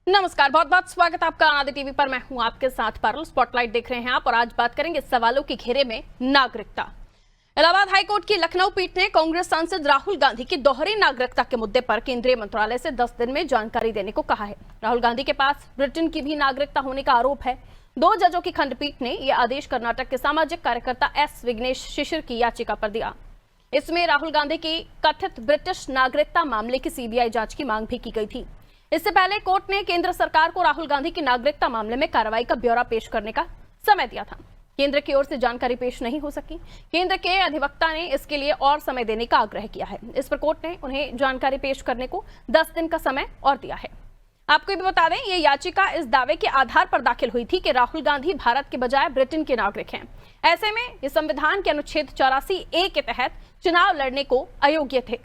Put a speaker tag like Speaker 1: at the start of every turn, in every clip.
Speaker 1: नमस्कार, बहुत बहुत स्वागत आपका आनंद टीवी पर। मैं हूं आपके साथ पारुल। स्पॉटलाइट देख रहे हैं आप और आज बात करेंगे सवालों के घेरे में नागरिकता। इलाहाबाद हाईकोर्ट की लखनऊ पीठ ने कांग्रेस सांसद राहुल गांधी की दोहरी नागरिकता के मुद्दे पर केंद्रीय मंत्रालय से 10 दिन में जानकारी देने को कहा है। राहुल गांधी के पास ब्रिटेन की भी नागरिकता होने का आरोप है। 2 जजों की खंडपीठ ने यह आदेश कर्नाटक के सामाजिक कार्यकर्ता एस विघ्नेश शिशिर की याचिका पर दिया। इसमें राहुल गांधी की कथित ब्रिटिश नागरिकता मामले की सीबीआई जांच की मांग भी की गई थी। इससे पहले कोर्ट ने केंद्र सरकार को राहुल गांधी की नागरिकता मामले में कार्रवाई का ब्यौरा पेश करने का समय दिया था। केंद्र की ओर से जानकारी पेश नहीं हो सकी। केंद्र के अधिवक्ता ने इसके लिए और समय देने का आग्रह किया है। इस पर कोर्ट ने उन्हें जानकारी पेश करने को 10 दिन का समय और दिया है। आपको भी बता दें, ये याचिका इस दावे के आधार पर दाखिल हुई थी कि राहुल गांधी भारत के बजाय ब्रिटेन के नागरिक हैं। ऐसे में ये संविधान के अनुच्छेद 84A के तहत चुनाव लड़ने को अयोग्य थे।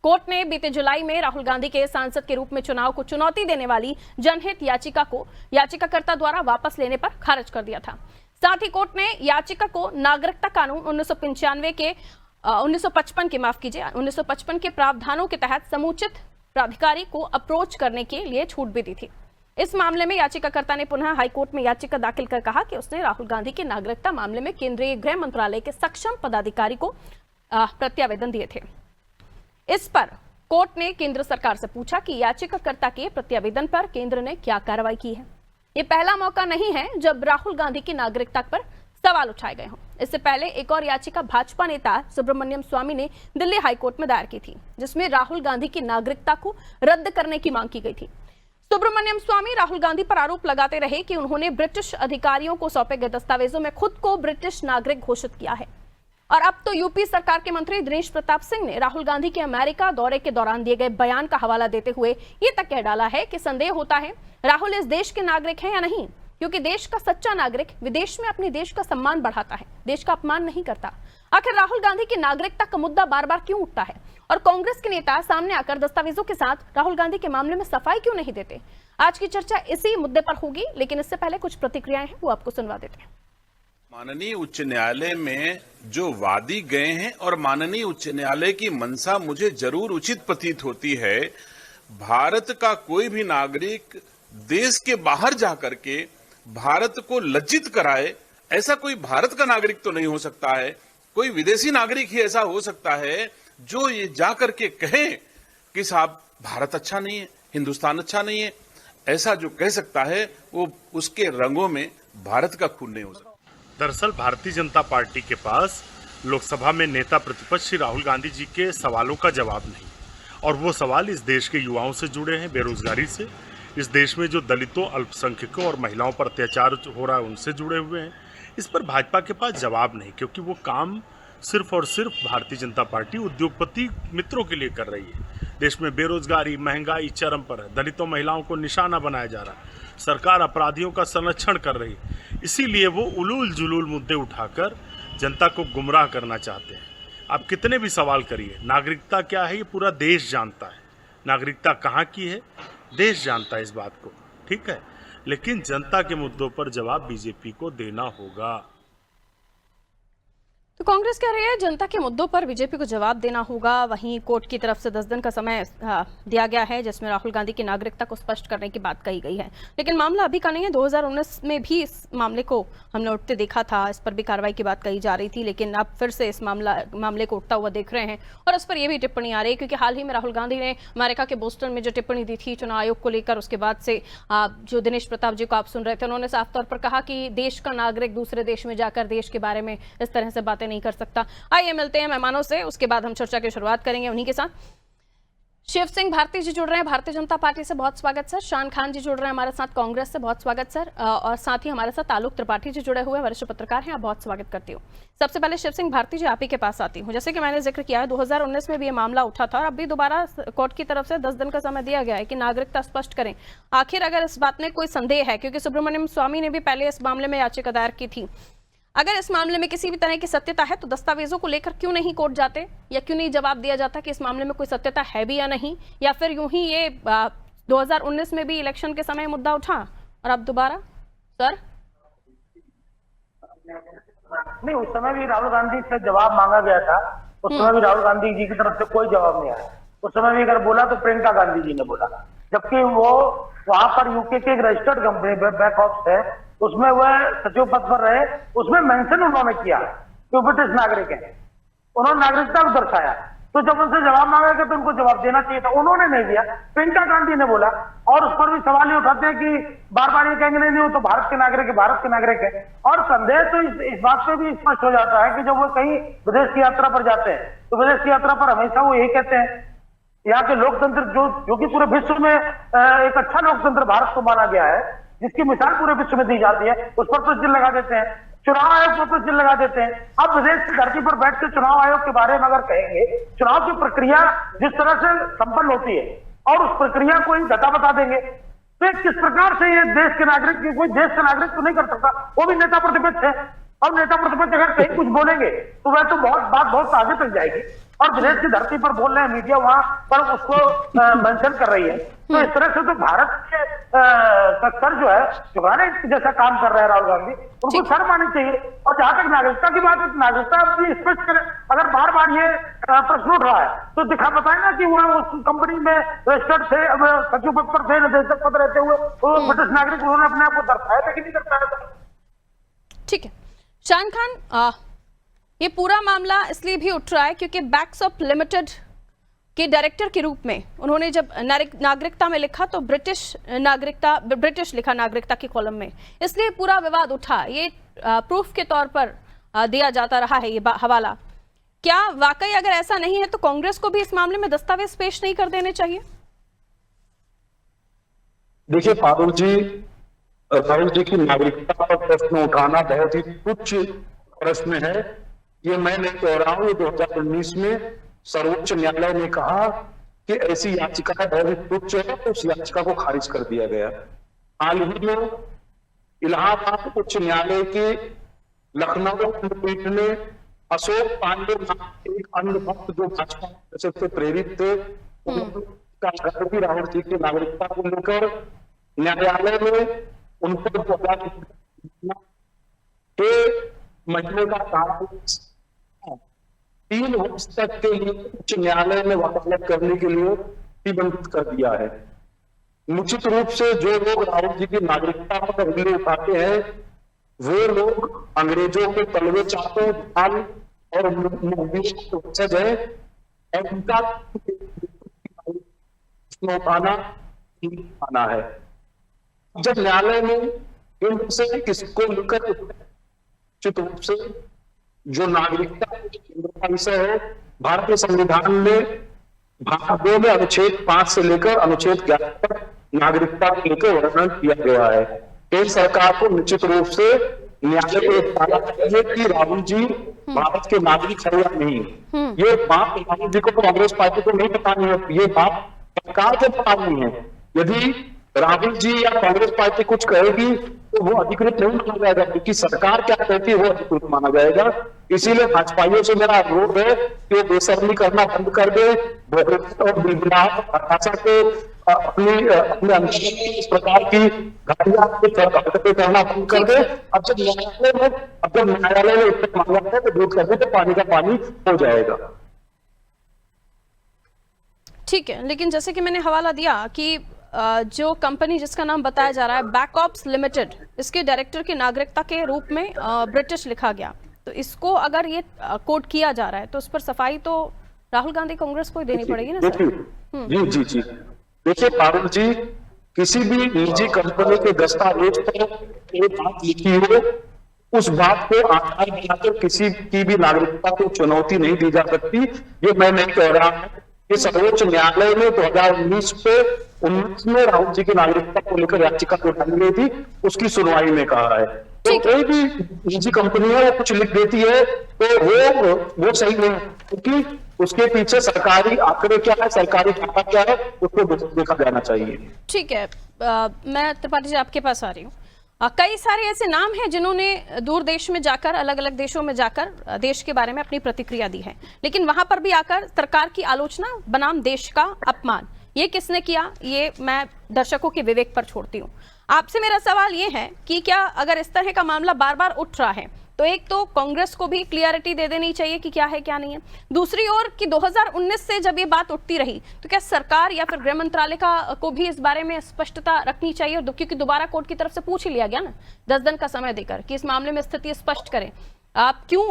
Speaker 1: कोर्ट ने बीते जुलाई में राहुल गांधी के सांसद के रूप में चुनाव को चुनौती देने वाली जनहित याचिका को याचिकाकर्ता द्वारा वापस लेने पर खारिज कर दिया था। साथ ही कोर्ट ने याचिका को नागरिकता कानून 1955 के प्रावधानों के तहत समुचित प्राधिकारी को अप्रोच करने के लिए छूट भी दी थी। इस मामले में याचिकाकर्ता ने पुनः हाईकोर्ट में याचिका दाखिल कर कहा कि उसने राहुल गांधी की नागरिकता मामले में केंद्रीय गृह मंत्रालय के सक्षम पदाधिकारी को प्रत्यावेदन दिए थे। इस पर कोर्ट ने केंद्र सरकार से पूछा कि याचिकाकर्ता के प्रत्यावेदन पर केंद्र ने क्या कार्रवाई की है। ये पहला मौका नहीं है जब राहुल गांधी की नागरिकता पर सवाल उठाए गए हों। इससे पहले एक और याचिका भाजपा नेता सुब्रमण्यम स्वामी ने दिल्ली हाईकोर्ट में दायर की थी, जिसमें राहुल गांधी की नागरिकता को रद्द करने की मांग की गई थी। सुब्रमण्यम स्वामी राहुल गांधी पर आरोप लगाते रहे कि उन्होंने ब्रिटिश अधिकारियों को सौंपे गए दस्तावेजों में खुद को ब्रिटिश नागरिक घोषित किया है। और अब तो यूपी सरकार के मंत्री दिनेश प्रताप सिंह ने राहुल गांधी के अमेरिका दौरे के दौरान दिए गए बयान का हवाला देते हुए ये तक कह डाला है कि संदेह होता है राहुल इस देश के नागरिक हैं या नहीं, क्योंकि देश का सच्चा नागरिक विदेश में अपने देश का सम्मान बढ़ाता है, देश का अपमान नहीं करता। आखिर राहुल गांधी की नागरिकता का मुद्दा बार बार क्यों उठता है और कांग्रेस के नेता सामने आकर दस्तावेजों के साथ राहुल गांधी के मामले में सफाई क्यों नहीं देते? आज की चर्चा इसी मुद्दे पर होगी, लेकिन इससे पहले कुछ प्रतिक्रियाएं हैं वो आपको सुनवा देते हैं।
Speaker 2: माननीय उच्च न्यायालय में जो वादी गए हैं और माननीय उच्च न्यायालय की मंशा मुझे जरूर उचित प्रतीत होती है। भारत का कोई भी नागरिक देश के बाहर जाकर के भारत को लज्जित कराए, ऐसा कोई भारत का नागरिक तो नहीं हो सकता है। कोई विदेशी नागरिक ही ऐसा हो सकता है जो ये जाकर के कहे कि साहब भारत अच्छा नहीं है, हिंदुस्तान अच्छा नहीं है। ऐसा जो कह सकता है वो उसके रंगों में भारत का खून नहीं हो सकता।
Speaker 3: दरअसल भारतीय जनता पार्टी के पास लोकसभा में नेता प्रतिपक्ष श्री राहुल गांधी जी के सवालों का जवाब नहीं, और वो सवाल इस देश के युवाओं से जुड़े हैं, बेरोजगारी से, इस देश में जो दलितों, अल्पसंख्यकों और महिलाओं पर अत्याचार हो रहा है उनसे जुड़े हुए हैं। इस पर भाजपा के पास जवाब नहीं, क्योंकि वो काम सिर्फ और सिर्फ भारतीय जनता पार्टी उद्योगपति मित्रों के लिए कर रही है। देश में बेरोजगारी, महंगाई चरम पर है, दलितों, महिलाओं को निशाना बनाया जा रहा है, सरकार अपराधियों का संरक्षण कर रही है। इसीलिए वो उलूल जुलूल मुद्दे उठाकर जनता को गुमराह करना चाहते हैं। आप कितने भी सवाल करिए, नागरिकता क्या है ये पूरा देश जानता है। नागरिकता कहाँ की है देश जानता है इस बात को, ठीक है, लेकिन जनता के मुद्दों पर जवाब बीजेपी को देना होगा।
Speaker 1: तो कांग्रेस कह रही है जनता के मुद्दों पर बीजेपी को जवाब देना होगा। वहीं कोर्ट की तरफ से 10 दिन का समय दिया गया है, जिसमें राहुल गांधी की नागरिकता को स्पष्ट करने की बात कही गई है। लेकिन मामला अभी का नहीं है। 2019 में भी इस मामले को हमने उठते देखा था, इस पर भी कार्रवाई की बात कही जा रही थी, लेकिन अब फिर से इस मामले को उठता हुआ देख रहे हैं और इस पर यह भी टिप्पणी आ रही है, क्योंकि हाल ही में राहुल गांधी ने अमेरिका के बोस्टन में जो टिप्पणी दी थी चुनाव आयोग को लेकर, उसके बाद से जो दिनेश प्रताप जी को आप सुन रहे थे, उन्होंने साफ तौर पर कहा कि देश का नागरिक दूसरे देश में जाकर देश के बारे में इस तरह से बातें नहीं कर सकता। आइए मिलते हैं मेहमानों से, उसके बाद हम चर्चा की शुरुआत करेंगे उन्हीं के साथ। शिव सिंह भारती जी जुड़ रहे हैं भारतीय जनता पार्टी से, बहुत स्वागत सर। शान खान जी जुड़ रहे हैं हमारे साथ कांग्रेस से, बहुत स्वागत सर। और साथ ही हमारे साथ आलोक त्रिपाठी जी जुड़े हुए वरिष्ठ पत्रकार हैं, आप बहुत स्वागत करती हूँ। सबसे पहले शिव सिंह भारती जी, आप ही के पास आती हूँ। जैसे कि मैंने जिक्र किया है 2019 में भी ये मामला उठा था और अब भी दोबारा कोर्ट की तरफ से 10 दिन का समय दिया गया है कि नागरिकता स्पष्ट करें। आखिर अगर इस बात में कोई संदेह है, क्योंकि सुब्रमण्यम स्वामी ने भी पहले इस मामले में याचिका दायर की थी, अगर इस मामले में किसी भी तरह की सत्यता है तो दस्तावेजों को लेकर क्यों नहीं कोर्ट जाते, या क्यों नहीं जवाब दिया जाता कि इस मामले में कोई सत्यता है भी या नहीं, या फिर यूं ही ये 2019 में भी इलेक्शन के समय मुद्दा उठा और अब दोबारा? सर
Speaker 4: नहीं, उस समय भी राहुल गांधी से जवाब मांगा गया था, उस समय भी राहुल गांधी जी की तरफ से कोई जवाब नहीं आया। उस समय भी अगर बोला तो प्रियंका गांधी जी ने बोला, जबकि वो वहां पर यूके की एक रजिस्टर्ड कंपनी बैकऑप्स है, उसमें वह सचिव पद पर रहे। उसमें मेंशन उन्होंने किया कि वो ब्रिटिश नागरिक है, उन्होंने नागरिकता को दर्शाया। तो जब उनसे जवाब मांगा गया तो उनको जवाब देना चाहिए था, उन्होंने नहीं दिया। प्रियंका गांधी ने बोला, और उस पर भी सवाल ये उठाते हैं कि बार बार ये कहेंगे नहीं वो तो भारत के नागरिक है, भारत के नागरिक है। और संदेह तो इस बात पे भी स्पष्ट हो जाता है कि जब वो कहीं विदेश की यात्रा पर जाते हैं तो विदेश की यात्रा पर हमेशा वो यही कहते हैं, यहाँ के लोकतंत्र जो कि पूरे विश्व में एक अच्छा लोकतंत्र भारत को माना गया है, जिसकी मिसाल पूरे विश्व में दी जाती है, उस पर तो चिन्ह लगा देते हैं। चुनाव आयोग पर तो चिन्ह लगा देते हैं। अब विदेश की धरती पर बैठ के चुनाव आयोग के बारे में अगर कहेंगे, चुनाव की प्रक्रिया जिस तरह से संपन्न होती है और उस प्रक्रिया को ही गता बता देंगे, तो किस प्रकार से ये देश के नागरिक, कोई देश का नागरिक तो नहीं कर सकता, वो भी नेता प्रतिपक्ष है। और नेता प्रतिपक्ष अगर कहीं कुछ बोलेंगे तो वह तो बात बहुत आगे तक जाएगी। और विदेश की धरती पर बोल रहे हैं, मीडिया वहां पर उसको मेंशन कर रही है। तो इस तरह से तो भारत के सर जो है चुकाने जैसा काम कर रहे हैं राहुल गांधी, उनको शर्म आनी चाहिए। और जहां तक नागरिकता की बात है, नागरिकता भी स्पष्ट करें। अगर बार बार ये प्रश्न उठ रहा है तो दिखा बताए ना कि वह उस कंपनी में रजिस्टर्ड थे, सचिव पद पर थे, निदेशक पद रहते हुए वो ब्रिटिश नागरिक, उन्होंने अपने आप को दर्शाया था कि नहीं दर्शाया था।
Speaker 1: ठीक है शान खान, ये पूरा मामला इसलिए भी उठ रहा है क्योंकि बैकअप्स लिमिटेड के डायरेक्टर के रूप में उन्होंने जब नागरिकता में लिखा तो ब्रिटिश लिखा नागरिकता की कॉलम में, इसलिए पूरा विवाद उठा। ये प्रूफ के तौर पर दिया जाता रहा है ये हवाला। क्या वाकई अगर ऐसा नहीं है तो कांग्रेस को भी इस मामले में दस्तावेज पेश नहीं कर देने चाहिए?
Speaker 5: देखिए पारुल जी, राहुल जी की नागरिकता पर प्रश्न उठाना बहुत ही तुच्छ प्रश्न है। ये मैं नहीं कह रहा हूं, 2019 में सर्वोच्च न्यायालय ने कहा कि ऐसी याचिका बहुत ही तुच्छ है, तो उस याचिका को खारिज कर दिया गया। हाल ही में इलाहाबाद उच्च न्यायालय के लखनऊ खंडपीठ ने अशोक पांडे एक अन्य भक्त जो भाजपा से प्रेरित थे, उनका राहुल जी की नागरिकता को लेकर न्यायालय में उनको महीने का काम 3 वर्ष तक के लिए उच्च न्यायालय में वकालत करने के लिए प्रतिबंधित कर दिया है। निश्चित रूप से जो लोग राहुल जी की नागरिकता पर उंगली उठाते हैं वो लोग अंग्रेजों के तलवे चाटों और वंशज है, और उनका उठाना है। जब न्यायालय में केंद्र से किसको लेकर निश्चित रूप से जो नागरिकता का विषय है, भारतीय संविधान में भाग 2 में अनुच्छेद 5 से लेकर अनुच्छेद 11 तक नागरिकता को लेकर वर्णन किया गया है। केंद्र सरकार को निश्चित रूप से न्यायालय को बताना चाहिए कि राहुल जी भारत के नागरिक है या नहीं। ये बात राहुल जी को कांग्रेस पार्टी को नहीं बतानी है, ये बात सरकार को बतानी है। यदि राहुल जी या कांग्रेस पार्टी कुछ कहेगी तो वो अधिकृत नहीं माना जाएगा, क्योंकि सरकार क्या कहती है वो अधिकृत माना जाएगा। इसीलिए भाजपाइयों से मेरा अनुरोध है कि वो बेशर्मी करना बंद कर दे और भाषा को अपने इस प्रकार की घटना करना बंद कर दे। अब जब न्यायालय में उत्तर मांगा है तो दूध कर दे तो पानी का पानी हो जाएगा।
Speaker 1: ठीक है, लेकिन जैसे कि मैंने हवाला दिया कि जो कंपनी जिसका नाम बताया जा रहा है बैकऑप्स लिमिटेड, इसके डायरेक्टर की नागरिकता के रूप में ब्रिटिश लिखा गया, तो इसको अगर ये कोट किया जा रहा है तो उस पर सफाई तो राहुल गांधी कांग्रेस को ही देनी पड़ेगी ना सर?
Speaker 5: जी देखिए पारुल जी, किसी भी निजी कंपनी के दस्तावेज पर एक बात लिखी हो, उस बात को आधार बनाकर किसी की भी नागरिकता को चुनौती नहीं दी जा सकती। ये मैं नहीं कह रहा हूं, ये सर्वोच्च न्यायालय में 2019 में राहुल जी की नागरिकता को लेकर याचिका उठाई गई थी, उसकी सुनवाई में कहा है। तो कोई भी निजी कंपनी है वो कुछ लिख देती है तो वो सही नहीं, क्योंकि उसके पीछे सरकारी आंकड़े क्या है, सरकारी डाटा क्या है, उसको देखा जाना चाहिए।
Speaker 1: ठीक है, मैं त्रिपाठी जी आपके पास आ रही हूँ। कई सारे ऐसे नाम हैं जिन्होंने दूर देश में जाकर, अलग अलग देशों में जाकर देश के बारे में अपनी प्रतिक्रिया दी है, लेकिन वहां पर भी आकर सरकार की आलोचना बनाम देश का अपमान, ये किसने किया, ये मैं दर्शकों के विवेक पर छोड़ती हूँ। आपसे मेरा सवाल ये है कि क्या अगर इस तरह का मामला बार बार उठ रहा है तो एक तो कांग्रेस को भी क्लियरिटी दे देनी चाहिए कि क्या है क्या नहीं है। दूसरी ओर कि 2019 से जब ये बात उठती रही तो क्या सरकार या फिर गृह मंत्रालय को भी इस बारे में स्पष्टता रखनी चाहिए, और क्योंकि दोबारा कोर्ट की तरफ से पूछ ही लिया गया ना 10 दिन का समय देकर कि इस मामले में स्थिति स्पष्ट करें। आप क्यों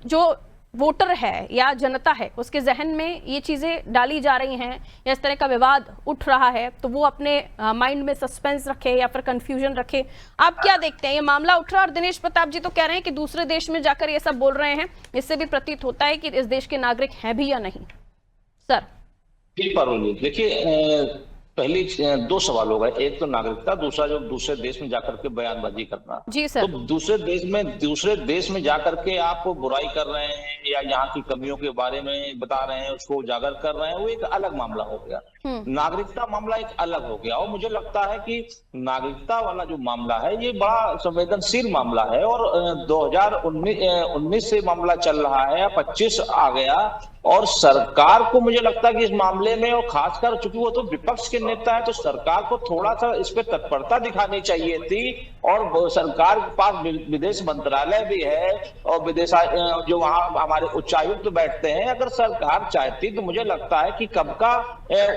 Speaker 1: जो वोटर है या जनता है उसके जहन में ये चीजें डाली जा रही हैं या इस तरह का विवाद उठ रहा है, तो वो अपने माइंड में सस्पेंस रखे या फिर कंफ्यूजन रखे। आप क्या देखते हैं, ये मामला उठ रहा है और दिनेश प्रताप जी तो कह रहे हैं कि दूसरे देश में जाकर ये सब बोल रहे हैं, इससे भी प्रतीत होता है कि इस देश के नागरिक हैं भी या नहीं। सर
Speaker 6: जी पारुल, देखिए पहली 2 सवाल हो गए, एक तो नागरिकता, दूसरा जो दूसरे देश में जाकर के बयानबाजी करना।
Speaker 1: जी सर।
Speaker 6: तो दूसरे देश में जाकर के आप बुराई कर रहे हैं या यहाँ की कमियों के बारे में बता रहे हैं, उसको उजागर कर रहे हैं, वो एक अलग मामला हो गया। नागरिकता मामला एक अलग हो गया। और मुझे लगता है कि नागरिकता वाला जो मामला है ये बड़ा संवेदनशील मामला है, और 2019 से मामला चल रहा है, 25 आ गया, और सरकार को मुझे लगता है कि इस मामले में, और खासकर चूंकि वो तो विपक्ष के नेता है, तो सरकार को थोड़ा सा इस पे तत्परता दिखानी चाहिए थी। और सरकार के पास विदेश मंत्रालय भी है और विदेश जो वहां हमारे उच्चायुक्त बैठते हैं, अगर सरकार चाहती तो मुझे लगता है कि कब का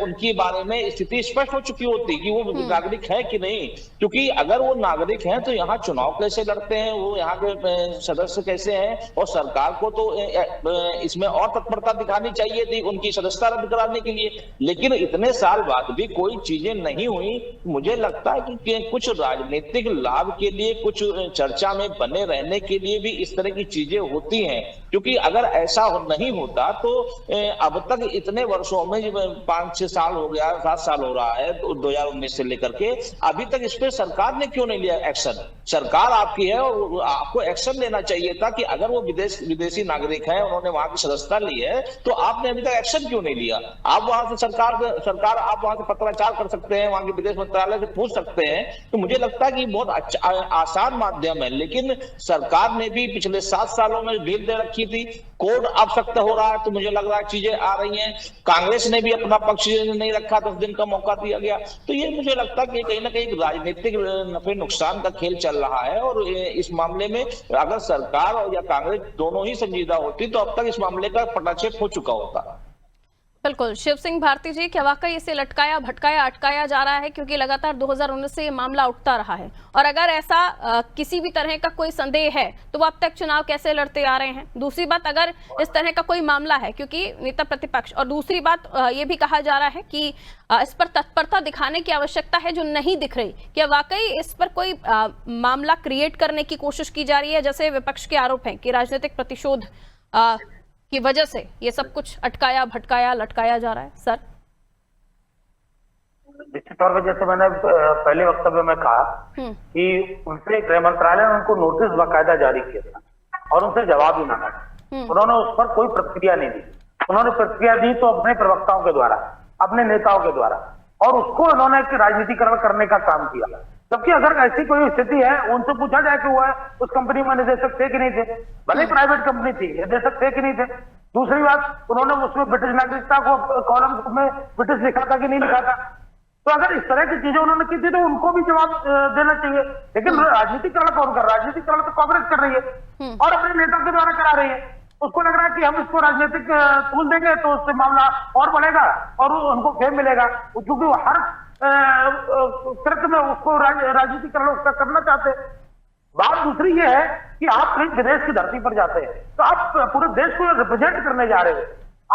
Speaker 6: उनके बारे में स्थिति स्पष्ट हो चुकी होती कि वो नागरिक है कि नहीं। क्योंकि अगर वो नागरिक हैं तो यहाँ चुनाव कैसे लड़ते हैं, वो यहाँ के सदस्य कैसे हैं, और सरकार को तो इसमें और तत्परता दिखानी चाहिए थी उनकी सदस्यता रद्द कराने के लिए। लेकिन इतने साल बाद भी कोई चीजें नहीं हुई। मुझे लगता है कि कुछ राजनीतिक लाभ के लिए, कुछ चर्चा में बने रहने के लिए भी इस तरह की चीजें होती हैं। क्योंकि अगर ऐसा नहीं होता तो अब तक इतने वर्षों में 5-6 साल हो गया, 7 साल हो रहा है 2019 से लेकर के, अभी तक इस पे सरकार ने क्यों नहीं लिया एक्शन। सरकार आपकी है और आपको एक्शन लेना चाहिए था कि अगर वो विदेशी नागरिक है, उन्होंने वहां की सदस्यता ली है, तो आपने अभी तक एक्शन क्यों नहीं लिया। आप वहां से सरकार आप वहां से पत्राचार कर सकते हैं, वहां के विदेश मंत्रालय से पूछ सकते हैं। तो मुझे लगता है कि बहुत अच्छा आसान माध्यम है। लेकिन सरकार ने भी पिछले 7 सालों में ढील दे रखी थी। कोर्ट अब सख्त हो रहा है तो मुझे लग रहा है चीजें आ रही हैं। कांग्रेस ने भी अपना पक्ष नहीं रखा, 10 दिन का मौका दिया गया। तो ये मुझे लगता है कि कहीं ना कहीं राजनीतिक नफे नुकसान का खेल चल रहा है। और इस मामले में अगर सरकार या कांग्रेस दोनों ही संजीदा होती तो अब तक इस मामले का पटाक्षेप हो चुका होता।
Speaker 1: बिल्कुल। शिव सिंह भारती जी, क्या वाकई इसे लटकाया भटकाया अटकाया जा रहा है, क्योंकि लगातार 2019 से ये मामला उठता रहा है, और अगर ऐसा किसी भी तरह का कोई संदेह है तो वो अब तक चुनाव कैसे लड़ते आ रहे हैं। दूसरी बात, अगर इस तरह का कोई मामला है क्योंकि नेता प्रतिपक्ष, और दूसरी बात ये भी कहा जा रहा है कि इस पर तत्परता दिखाने की आवश्यकता है जो नहीं दिख रही। क्या वाकई इस पर कोई मामला क्रिएट करने की कोशिश की जा रही है, जैसे विपक्ष के आरोप हैं कि राजनीतिक प्रतिशोध की वजह से ये सब कुछ अटकाया भटकाया लटकाया जा रहा है। सर
Speaker 4: निश्चित तौर पर जैसे मैंने पहले वक्तव्य में कहा कि उनसे गृह मंत्रालय ने उनको नोटिस बाकायदा जारी किया था और उनसे जवाब भी मांगा था। उन्होंने उस पर कोई प्रतिक्रिया नहीं दी। उन्होंने प्रतिक्रिया दी तो अपने प्रवक्ताओं के द्वारा, अपने नेताओं के द्वारा, और उसको उन्होंने राजनीतिकरण करने का काम किया। जबकि अगर ऐसी कोई स्थिति है, उनसे पूछा जाए कि वो उस कंपनी में निदेशक थे कि नहीं थे, भले प्राइवेट कंपनी थी, निदेशक थे कि नहीं थे। दूसरी बात, उन्होंने उसमें ब्रिटिश नागरिकता को कॉलम में ब्रिटिश लिखा था कि नहीं लिखा था। तो अगर इस तरह की चीजें उन्होंने की थी तो उनको भी जवाब देना चाहिए। लेकिन राजनीतिकरण कौन कर रहा है? राजनीतिकरण तो कांग्रेस कर रही है और अपने नेता के द्वारा करा रही है। उसको लग रहा है कि हम इसको राजनीतिक टूल देंगे तो उससे मामला और बढ़ेगा और उनको फेम मिलेगा, क्योंकि वो हर कृत्य में उसको राजनीतिकरण उसका करना चाहते हैं। बात दूसरी ये है कि आप कहीं विदेश की धरती पर जाते हैं तो आप पूरे देश को रिप्रेजेंट करने जा रहे हो।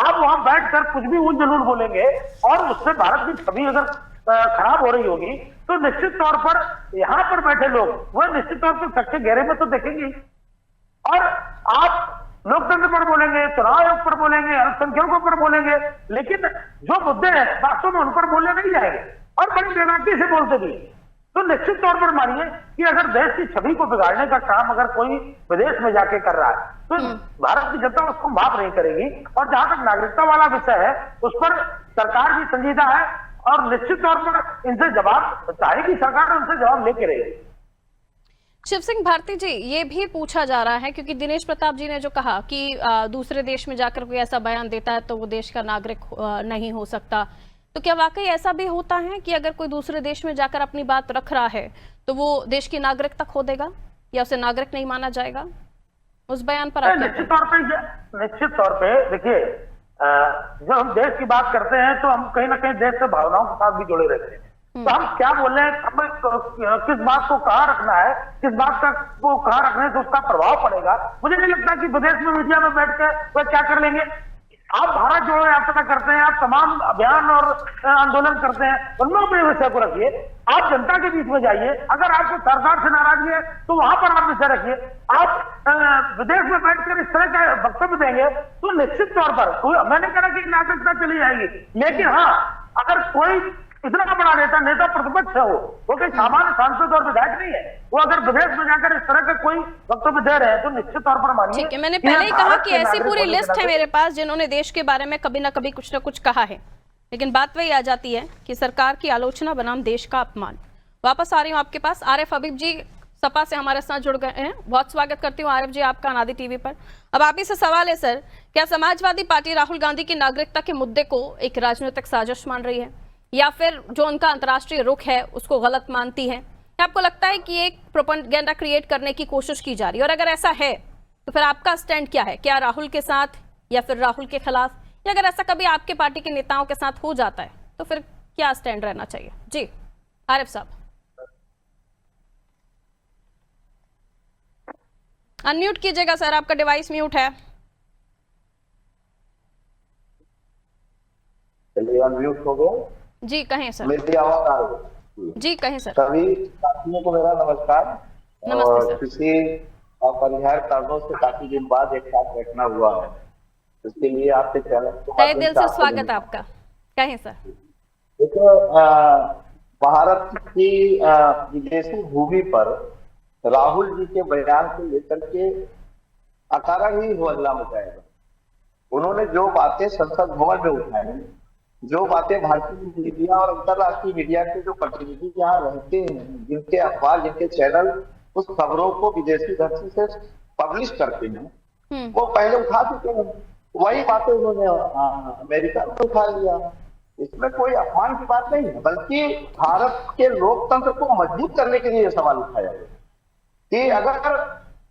Speaker 4: आप वहां बैठकर कुछ भी उन जलूल बोलेंगे और उससे भारत की छवि अगर खराब हो रही होगी तो निश्चित तौर पर यहाँ पर बैठे लोग वह निश्चित तौर पर सच्चे गहरे में तो देखेंगे। और आप लोकतंत्र पर बोलेंगे, चुनाव आयोग पर बोलेंगे, अल्पसंख्यकों पर बोलेंगे, लेकिन जो मुद्दे हैं वास्तव में उन पर बोलने नहीं जाएंगे और बड़ी बेनाती से बोलते भी। तो निश्चित तौर पर मानिए कि अगर देश की छवि को बिगाड़ने का काम अगर कोई विदेश में जाके कर रहा है तो भारत की जनता उसको माफ नहीं करेगी। और जहां तक नागरिकता वाला विषय है उस पर सरकार भी संजीदा है और निश्चित तौर पर इनसे जवाब चाहेगी सरकार, उनसे जवाब लेके रहेगी।
Speaker 1: शिव सिंह भारती जी, ये भी पूछा जा रहा है क्योंकि दिनेश प्रताप जी ने जो कहा कि दूसरे देश में जाकर कोई ऐसा बयान देता है तो वो देश का नागरिक नहीं हो सकता, तो क्या वाकई ऐसा भी होता है कि अगर कोई दूसरे देश में जाकर अपनी बात रख रहा है तो वो देश की नागरिकता खो देगा या उसे नागरिक नहीं माना जाएगा? उस बयान पर आप क्या
Speaker 4: निश्चित तौर पे देखिए, जब हम देश की बात करते हैं तो हम कहीं ना कहीं देश से भावनाओं के साथ भी जुड़े रहते हैं। तो हम क्या बोल रहे हैं, हमें किस बात को कहाँ रखना है, किस बात का को कहाँ रखने से उसका प्रभाव पड़ेगा। मुझे नहीं लगता कि विदेश में मीडिया में बैठ कर वह क्या कर लेंगे। आप भारत जोड़ो यात्रा करते हैं, आप तमाम अभियान और आंदोलन करते हैं, उनमें अपने विषय को रखिए। आप जनता के बीच में जाइए, अगर आपको सरकार से नाराजगी है तो वहां पर आप विषय रखिए। आप विदेश में बैठकर इस तरह का वक्तव्य देंगे तो निश्चित तौर पर मैंने कहा कि नागरिकता चली जाएगी, लेकिन हाँ, अगर कोई इतना बड़ा नेता प्रतिपक्ष है, वो कोई सामान्य सांसद और विधायक नहीं है, वो अगर विदेश में जाकर इस तरह का कोई वक्तव्य दे रहे हैं तो निश्चित तौर पर मानिए।
Speaker 1: ठीक है, मैंने पहले ही कहा कि ऐसी पूरी लिस्ट है मेरे पास जिन्होंने देश के बारे में कभी ना कभी कुछ ना कुछ कहा है, लेकिन बात वही आ जाती है कि सरकार की आलोचना बनाम देश का अपमान। वापस आ रही हूँ आपके पास, आरिफ हबीब जी सपा से हमारे साथ जुड़ गए हैं। बहुत स्वागत करती हूँ आरिफ जी आपका अनादि टीवी पर। अब आप ही से सवाल है सर, क्या समाजवादी पार्टी राहुल गांधी की नागरिकता के मुद्दे को एक राजनीतिक साजिश मान रही है, या फिर जो उनका अंतर्राष्ट्रीय रुख है उसको गलत मानती है? आपको लगता है कि एक प्रोपेगेंडा क्रिएट करने की कोशिश की जा रही है, और अगर ऐसा है तो फिर आपका स्टैंड क्या है? क्या राहुल के साथ या फिर राहुल के खिलाफ, या अगर ऐसा कभी आपके पार्टी के नेताओं के साथ हो जाता है तो फिर क्या स्टैंड रहना चाहिए? जी आरिफ साहब, अनम्यूट कीजिएगा सर, आपका डिवाइस म्यूट है।
Speaker 7: चलिए अनम्यूट हो गया
Speaker 1: जी, कहें सर।
Speaker 7: मेरी आवाज आ रही है?
Speaker 1: जी कहें सर।
Speaker 7: सभी साथियों को मेरा नमस्कार।
Speaker 1: नमस्ते
Speaker 7: और
Speaker 1: सर।
Speaker 7: किसी अपरिहार्य कारणों से काफी दिन बाद एक साथ बैठना हुआ है, इसके लिए आपके चैनल को
Speaker 1: तहे दिल से स्वागत है आपका, कहें सर।
Speaker 7: देखो, भारत की विदेशी भूमि पर राहुल जी के बयान को लेकर के अकारण ही हल्ला मचाएगा। उन्होंने जो बातें संसद भवन में उठाई, जो बातें भारतीय मीडिया और अंतर्राष्ट्रीय मीडिया के जो प्रतिनिधि यहाँ रहते हैं, जिनके अखबार, जिनके चैनल उस खबरों को विदेशी धरती से पब्लिश करते हैं, वो पहले उठा चुके हैं। वही बातें उन्होंने अमेरिका में उठा लिया। इसमें कोई अपमान की बात नहीं है, बल्कि भारत के लोकतंत्र को मजबूत करने के लिए यह सवाल उठाया गया कि अगर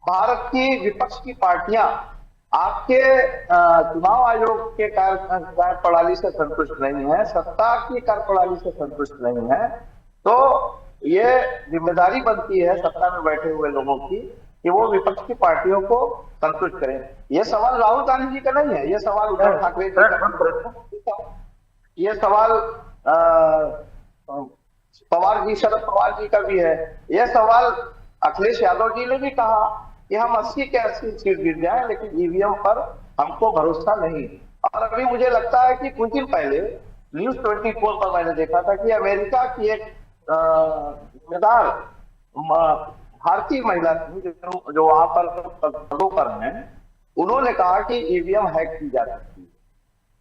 Speaker 7: भारत की विपक्ष की पार्टियां आपके चुनाव आयोग के कार्यप्रणाली से संतुष्ट नहीं है, सत्ता की कार्यप्रणाली से संतुष्ट नहीं है, तो ये जिम्मेदारी बनती है सत्ता में बैठे हुए लोगों की कि वो विपक्ष की पार्टियों को संतुष्ट करें। ये सवाल राहुल गांधी जी का नहीं है, ये सवाल उद्धव ठाकरे जी का, ये सवाल पवार जी, शरद पवार जी का भी है। ये सवाल अखिलेश यादव जी ने भी कहा कि हम 80 के 80 सीट गिर जाए, लेकिन ईवीएम पर हमको भरोसा नहीं। और अभी मुझे लगता है कि कुछ दिन पहले न्यूज 24 पर मैंने देखा था कि अमेरिका की एक जिम्मेदार भारतीय महिला जो वहां पर पदों पर हैं, उन्होंने कहा कि ईवीएम हैक की जा सकती है,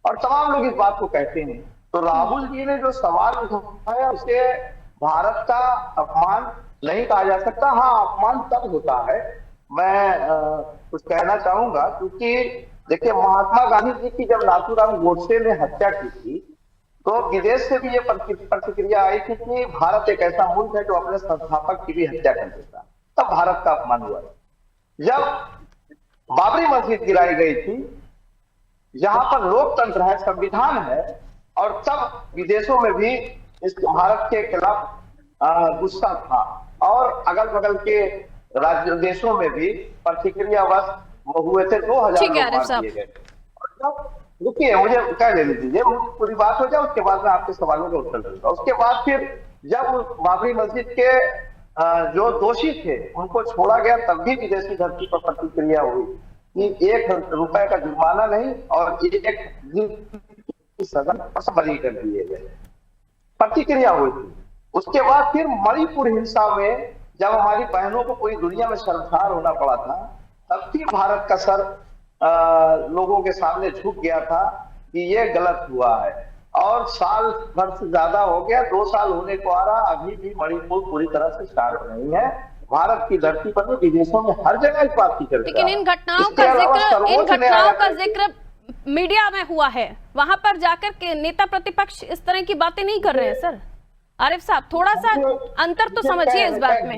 Speaker 7: और तमाम लोग इस बात को कहते हैं। तो राहुल जी ने जो सवाल उठाया उसे भारत का अपमान नहीं कहा जा सकता। हाँ, अपमान तब होता है, मैं कुछ कहना चाहूंगा, क्योंकि देखिए महात्मा गांधी जी की जब नाथूराम गोडसे ने हत्या की थी तो विदेश से भी ये प्रतिक्रिया आई थी कि भारत एक ऐसा मुल्क है जो अपने संस्थापक की भी हत्या कर देता। तब भारत का अपमान हुआ। जब बाबरी मस्जिद गिराई गई थी, जहां पर लोकतंत्र है, संविधान है, और तब विदेशों में भी इस भारत के खिलाफ गुस्सा था, और अगल बगल के राज्य देशों में भी प्रतिक्रियावश वो हुए थे। 2000 लोग मार दिए गए। रुकिए, मुझे कह लेने दीजिए, पूरी बात हो जाए, उसके बाद मैं आपके सवालों का उत्तर दूंगा। उसके बाद फिर जब बाबरी मस्जिद के जो दोषी थे उनको छोड़ा गया, तब भी विदेशी धरती पर प्रतिक्रिया हुई कि 1 रुपए का जुर्माना नहीं और 1 सजा बरी कर दिए गए, प्रतिक्रिया हुई थी। उसके बाद फिर मणिपुर हिंसा में जब हमारी बहनों को पूरी दुनिया में शर्मसार होना पड़ा था, तब भी भारत का सर लोगों के सामने झुक गया था कि ये गलत हुआ है। और साल भर से ज्यादा हो गया, 2 साल होने को आ रहा, अभी भी मणिपुर पूरी तरह से शांत नहीं है। भारत की धरती पर भी, विदेशों में हर जगह इस बात की चर्चा।
Speaker 1: लेकिन इन घटनाओं का जिक्र मीडिया में हुआ है, वहां पर जाकर के नेता प्रतिपक्ष इस तरह की बातें नहीं कर रहे हैं सर। आरिफ साहब, थोड़ा सा अंतर तो समझिए इस बात में।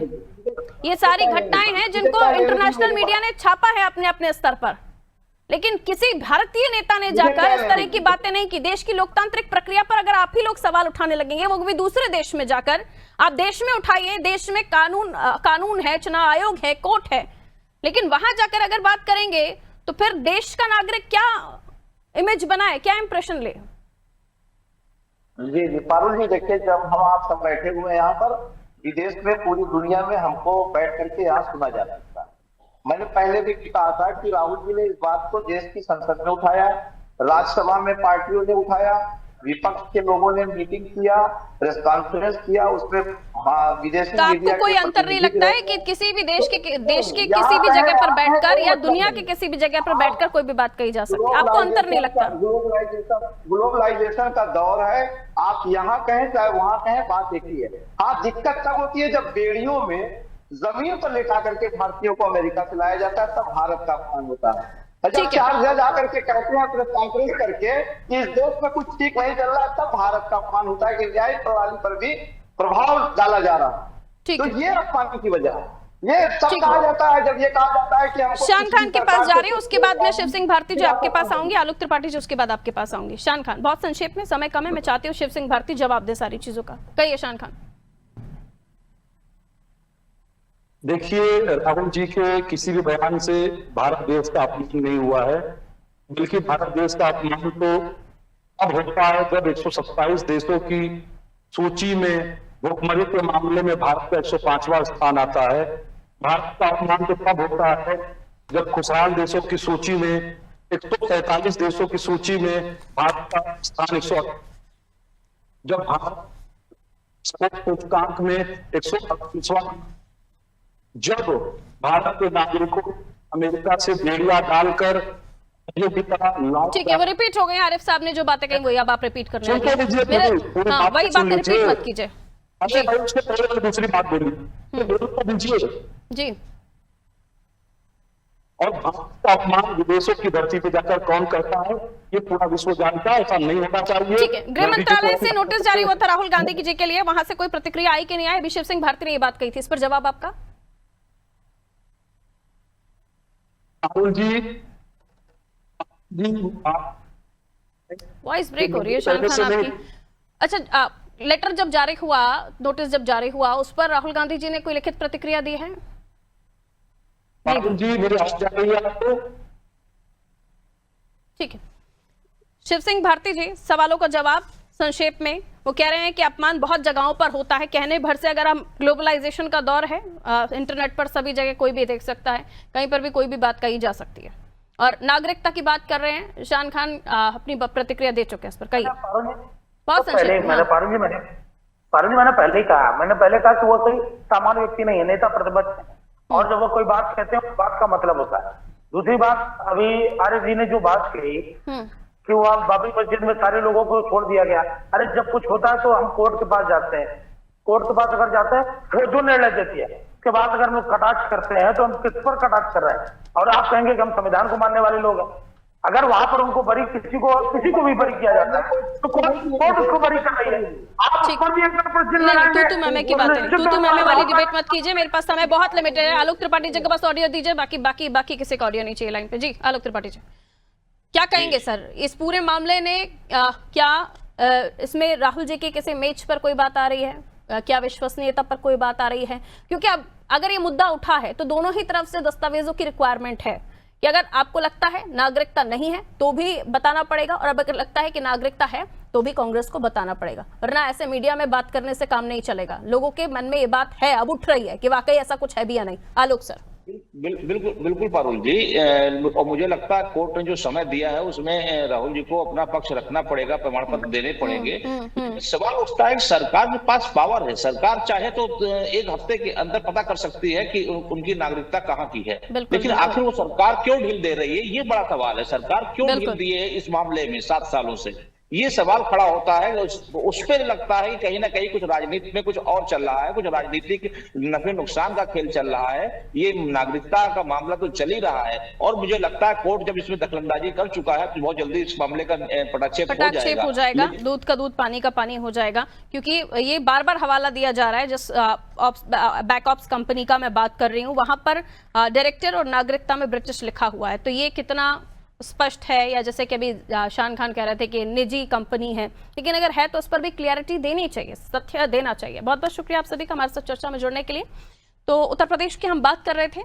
Speaker 1: ये सारी घटनाएं हैं जिनको इंटरनेशनल मीडिया ने छापा है अपने अपने स्तर पर, लेकिन किसी भारतीय नेता ने जाकर इस तरह की बातें नहीं की। देश की लोकतांत्रिक प्रक्रिया पर अगर आप ही लोग सवाल उठाने लगेंगे, वो भी दूसरे देश में जाकर, आप देश में उठाइए, देश में कानून है, चुनाव आयोग है, कोर्ट है, लेकिन वहां जाकर अगर बात करेंगे तो फिर देश का नागरिक क्या इमेज बनाए, क्या इंप्रेशन ले?
Speaker 7: जी पारुल जी, देखिए जब हम आप सब बैठे हुए हैं यहाँ पर, विदेश में पूरी दुनिया में हमको बैठ करके यहाँ सुना जा सकता है। मैंने पहले भी कहा था कि राहुल जी ने इस बात को देश की संसद में उठाया, राज्यसभा में पार्टियों ने उठाया, विपक्ष के लोगों ने मीटिंग किया, प्रेस कॉन्फ्रेंस किया, उसमें विदेशी
Speaker 1: तो आपको कोई अंतर नहीं लगता है कि किसी भी देश के किसी भी जगह पर बैठकर या दुनिया के किसी भी जगह पर बैठकर कोई भी बात कही जा सकती है? आपको अंतर नहीं लगता?
Speaker 7: ग्लोबलाइजेशन का दौर है, आप यहाँ कहें चाहे वहां कहें, बात एक ही है। हाँ, दिक्कत तब होती है जब बेड़ियों में जमीन पर लेटा करके भारतीयों को अमेरिका से लाया जाता है, तब भारत का अपमान होता है। जब चार जज आकर के कहते हैं प्रेस कॉन्फ्रेंस करके इस देश में कुछ ठीक नहीं चल रहा, तब भारत का अपमान होता है कि न्यायिक प्रणाली पर भी प्रभाव डाला जा रहा है। तो ये अपमान की वजह है। ये सब कहा जाता है, जब ये कहा जाता है कि हमको
Speaker 1: शान खान के पास जा रहे हैं, उसके बाद मैं शिव सिंह भारती जी आपके पास आऊंगी, आलोक त्रिपाठी जी उसके बाद आपके पास आऊंगी। शान खान, बहुत संक्षेप में, समय कम है, मैं चाहती हूँ शिव सिंह भारती जवाब दे सारी चीजों का। कहिए शान खान।
Speaker 5: देखिए, राहुल जी के किसी भी बयान से भारत देश का अपमान नहीं हुआ है, बल्कि भारत देश का अपमान तो अब होता है जब 127 देशों की सूची में भुखमरी के मामले में भारत का 105वां स्थान आता है। भारत का अपमान तो तब होता है जब खुशहाल देशों की सूची में 143 देशों की सूची में भारत का स्थान 108, जब भारत सूचकांक में 138वां, जब भारत के नागरिकों अमेरिका से बेड़िया डालकर
Speaker 1: ठीक है, वो रिपीट हो गए। आरिफ साहब ने जो बातें कही वही अब आप रिपीट कर रहे हैं। वही बात रिपीट मत कीजिए।
Speaker 5: उसके पहले दूसरी बात बोली
Speaker 1: जी।
Speaker 5: और भारत का अपमान विदेशों की धरती पे जाकर कौन करता है, ये पूरा विश्व जानता है, ऐसा नहीं होना चाहिए।
Speaker 1: ठीक है, गृह मंत्रालय से नोटिस जारी हुआ था राहुल गांधी जी के लिए, वहां से कोई प्रतिक्रिया आई कि नहीं आई? अभी शिव सिंह भारती ने ये बात कही थी, इस पर जवाब आपका?
Speaker 5: राहुल जी
Speaker 1: वॉइस ब्रेक हो रही है शान खान आपकी। अच्छा, लेटर जब जारी हुआ, नोटिस जब जारी हुआ, उस पर राहुल गांधी जी ने कोई लिखित प्रतिक्रिया दी है?
Speaker 5: राहुल जी मेरी आवाज जा रही है आपको?
Speaker 1: ठीक है, शिव सिंह भारती जी सवालों का जवाब संक्षेप में। वो कह रहे हैं कि अपमान बहुत जगहों पर होता है, कहने भर से। अगर हम ग्लोबलाइजेशन का दौर है, इंटरनेट पर सभी जगह कोई भी देख सकता है, कहीं पर भी कोई भी बात कही जा सकती है। और नागरिकता की बात कर रहे हैं, शान खान अपनी प्रतिक्रिया दे चुके हैं इस पर। कहिए। बहुत संक्षेप।
Speaker 4: मैंने पहले ही कहा, कि वो कोई सामान्य व्यक्ति नहीं है, नेता प्रतिपक्ष है, और जब वो कोई बात कहते हैं उस बात का मतलब होता है। दूसरी बात, अभी आरिफ जी ने जो बात कही कि वहाँ बाबरी मस्जिद में सारे लोगों को छोड़ दिया गया, अरे जब कुछ होता है तो हम कोर्ट के पास जाते हैं, कोर्ट के पास अगर जाते हैं फिर जो निर्णय देती है, उसके बाद अगर हम कटाक्ष करते हैं तो हम किस पर कटाक्ष कर रहे हैं? और आप कहेंगे कि हम संविधान को मानने वाले लोग हैं। अगर वहां पर उनको बरी किसी को भी बरी किया जाता है तो कोर्ट उसको बरी कर रही है।
Speaker 1: तू मैमे की बात है, तू मैमे वाली डिबेट मत कीजिए, मेरे पास समय बहुत लिमिटेड है। आलोक त्रिपाठी जी के पास ऑडियो दीजिए, बाकी किसी का ऑडियो नहीं चाहिए लाइन पे। जी आलोक त्रिपाठी जी, क्या कहेंगे सर इस पूरे मामले ने? क्या इसमें राहुल जी के किसी मेज पर कोई बात आ रही है? क्या विश्वसनीयता पर कोई बात आ रही है? क्योंकि अब अगर ये मुद्दा उठा है तो दोनों ही तरफ से दस्तावेजों की रिक्वायरमेंट है कि अगर आपको लगता है नागरिकता नहीं है तो भी बताना पड़ेगा, और अगर लगता है कि नागरिकता है तो भी कांग्रेस को बताना पड़ेगा, वरना ऐसे मीडिया में बात करने से काम नहीं चलेगा। लोगों के मन में ये बात है, अब उठ रही है कि वाकई ऐसा कुछ है भी या नहीं। आलोक सर।
Speaker 6: बिल्कुल पारुल जी, और मुझे लगता है कोर्ट ने जो समय दिया है उसमें राहुल जी को अपना पक्ष रखना पड़ेगा, प्रमाण पत्र देने पड़ेंगे। सवाल उठता है सरकार के पास पावर है, सरकार चाहे तो एक हफ्ते के अंदर पता कर सकती है कि उनकी नागरिकता कहाँ की है, लेकिन आखिर वो सरकार क्यों ढील दे रही है, ये बड़ा सवाल है। सरकार क्यों ढील दी है इस मामले में 7 सालों से, ये सवाल खड़ा होता है। उस पे लगता है कि कहीं ना कहीं कुछ राजनीति में कुछ और चल रहा है, कुछ राजनीतिक नफे नुकसान का खेल चल रहा है। ये नागरिकता का मामला तो चल ही रहा है और मुझे लगता है कोर्ट जब इसमें दखलंदाजी कर चुका है तो बहुत जल्दी इस मामले का पटाक्षेप
Speaker 1: हो जाएगा, दूध का दूध पानी का पानी हो जाएगा। क्योंकि ये बार बार हवाला दिया जा रहा है, जिस बैक ऑप्स कंपनी का मैं बात कर रही हूँ वहां पर डायरेक्टर और नागरिकता में ब्रिटिश लिखा हुआ है, तो ये कितना स्पष्ट है, या जैसे कि अभी शान खान कह रहे थे कि निजी कंपनी है, लेकिन अगर है तो उस पर भी क्लियरिटी देनी चाहिए, तथ्य देना चाहिए। बहुत बहुत शुक्रिया आप सभी का हमारे साथ चर्चा में जुड़ने के लिए। तो उत्तर प्रदेश की हम बात कर रहे थे,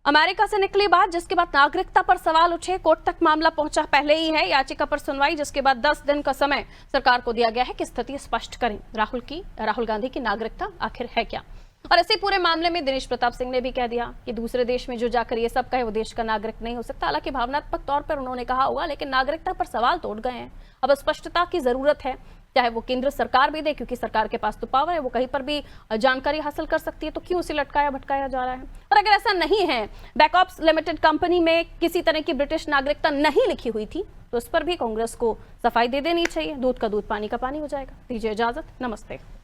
Speaker 1: अमेरिका से निकली बात, जिसके बाद नागरिकता पर सवाल उठे, कोर्ट तक मामला पहुंचा पहले ही है, याचिका पर सुनवाई, जिसके बाद 10 दिन का समय सरकार को दिया गया है कि स्थिति स्पष्ट करें, राहुल गांधी की नागरिकता आखिर है क्या। और इसी पूरे मामले में दिनेश प्रताप सिंह ने भी कह दिया कि दूसरे देश में जो जाकर ये सब कहे वो देश का नागरिक नहीं हो सकता। हालांकि भावनात्मक तौर पर उन्होंने कहा होगा, लेकिन नागरिकता पर सवाल तो उठ गए हैं। अब स्पष्टता की जरूरत है, चाहे वो केंद्र सरकार भी दे, क्योंकि सरकार के पास तो पावर है, वो कहीं पर भी जानकारी हासिल कर सकती है, तो क्यों उसे लटकाया भटकाया जा रहा है। और अगर ऐसा नहीं है, बैकऑप्स लिमिटेड कंपनी में किसी तरह की ब्रिटिश नागरिकता नहीं लिखी हुई थी, तो उस पर भी कांग्रेस को सफाई दे देनी चाहिए। दूध का दूध पानी का पानी हो जाएगा। दीजिए इजाजत, नमस्ते।